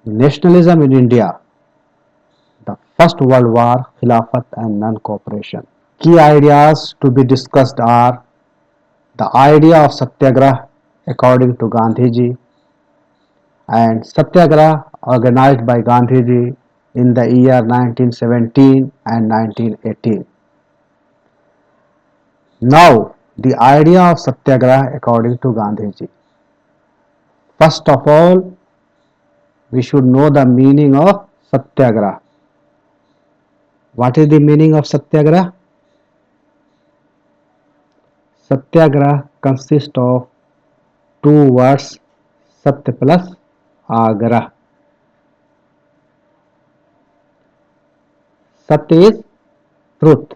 Nationalism in India, the First World War, Khilafat and non-cooperation. Key ideas to be discussed are the idea of Satyagraha according to Gandhiji, and Satyagraha organized by Gandhiji in the year 1917 and 1918. Now, the idea of Satyagraha according to Gandhiji. First of all, we should know the meaning of Satyagraha. What is the meaning of Satyagraha? Satyagraha consists of two words, Satya plus Agraha. Satya is truth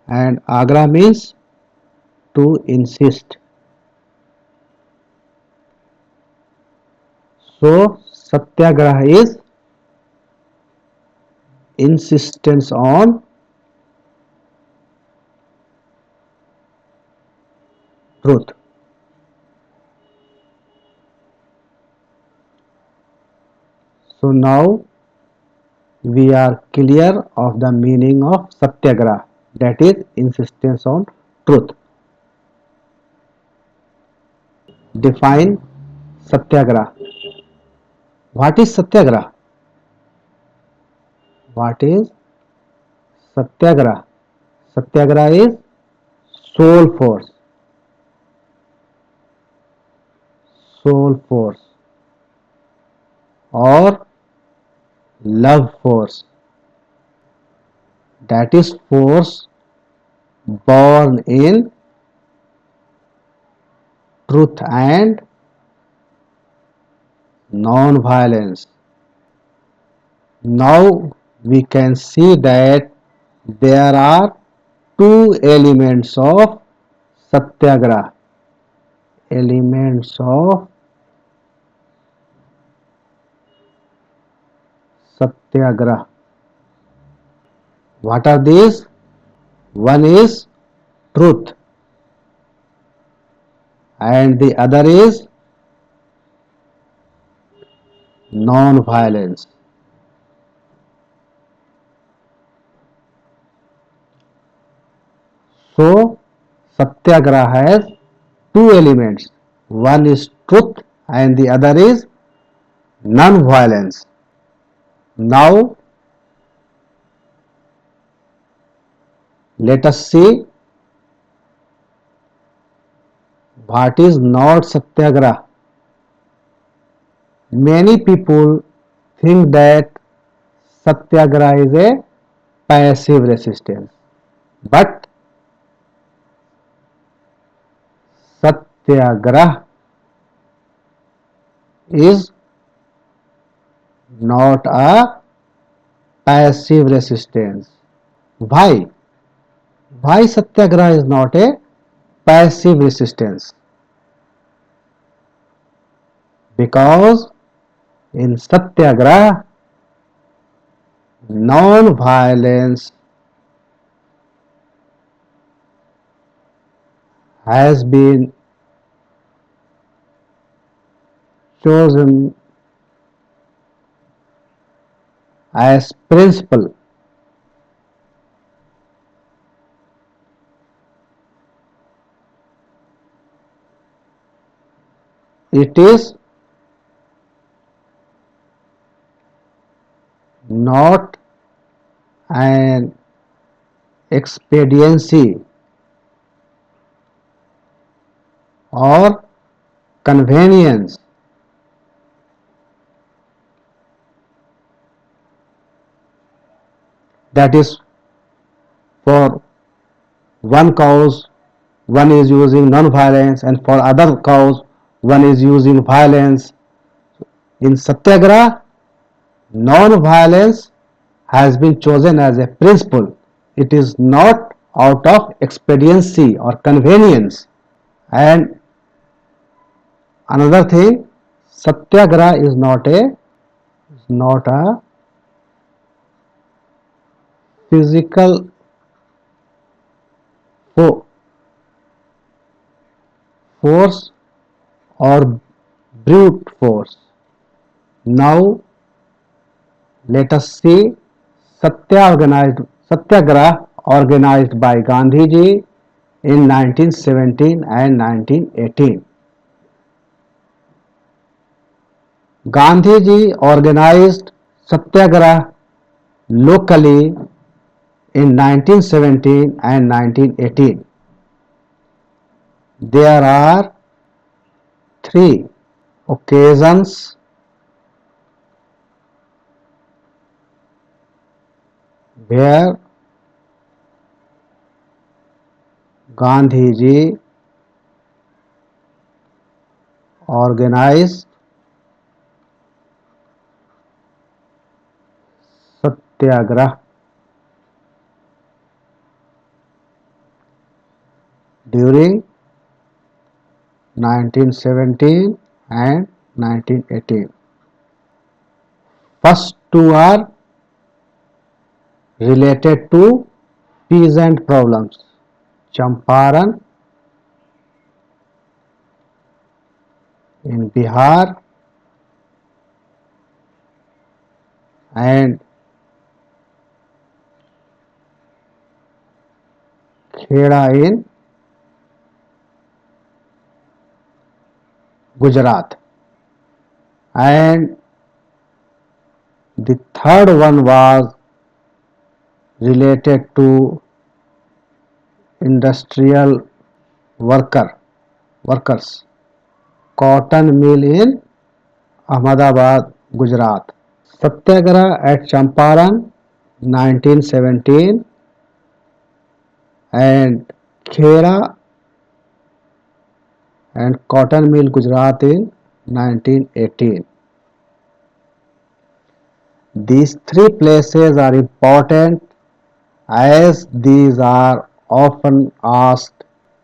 and Agraha means to insist. So Satyagraha is insistence on truth. So now we are clear of the meaning of Satyagraha, that is insistence on truth. Define Satyagraha. What is Satyagraha? What is Satyagraha? Satyagraha is soul force, soul force or love force. That is force born in truth and non-violence. Now we can see that there are two elements of Satyagraha. Elements of Satyagraha. What are these? One is truth and the other is non-violence. So Satyagraha has two elements. One is truth and the other is non-violence. Now let us see what is not Satyagraha. Many people think that Satyagraha is a passive resistance. But Satyagraha is not a passive resistance. Why? Why Satyagraha is not a passive resistance? Because in Satyagraha, non-violence has been chosen as principle. It is not an expediency or convenience. That is, for one cause one is using non-violence and for other cause one is using violence. In Satyagraha, non-violence has been chosen as a principle. It is not out of expediency or convenience. And another thing, Satyagraha is not a physical force or brute force. Now let us see Satyagraha organized by Gandhiji in 1917 and 1918. Gandhiji organized Satyagraha locally in 1917 and 1918. There are three occasions where Gandhiji organized Satyagraha during 1917 and 1918. First two are related to peasant problems. Champaran in Bihar and Kheda in Gujarat. And the third one was related to industrial workers. Cotton mill in Ahmedabad, Gujarat. Satyagraha at Champaran 1917 and Khera and Cotton Mill Gujarat in 1918. These three places are important as these are often asked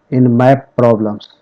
in map problems.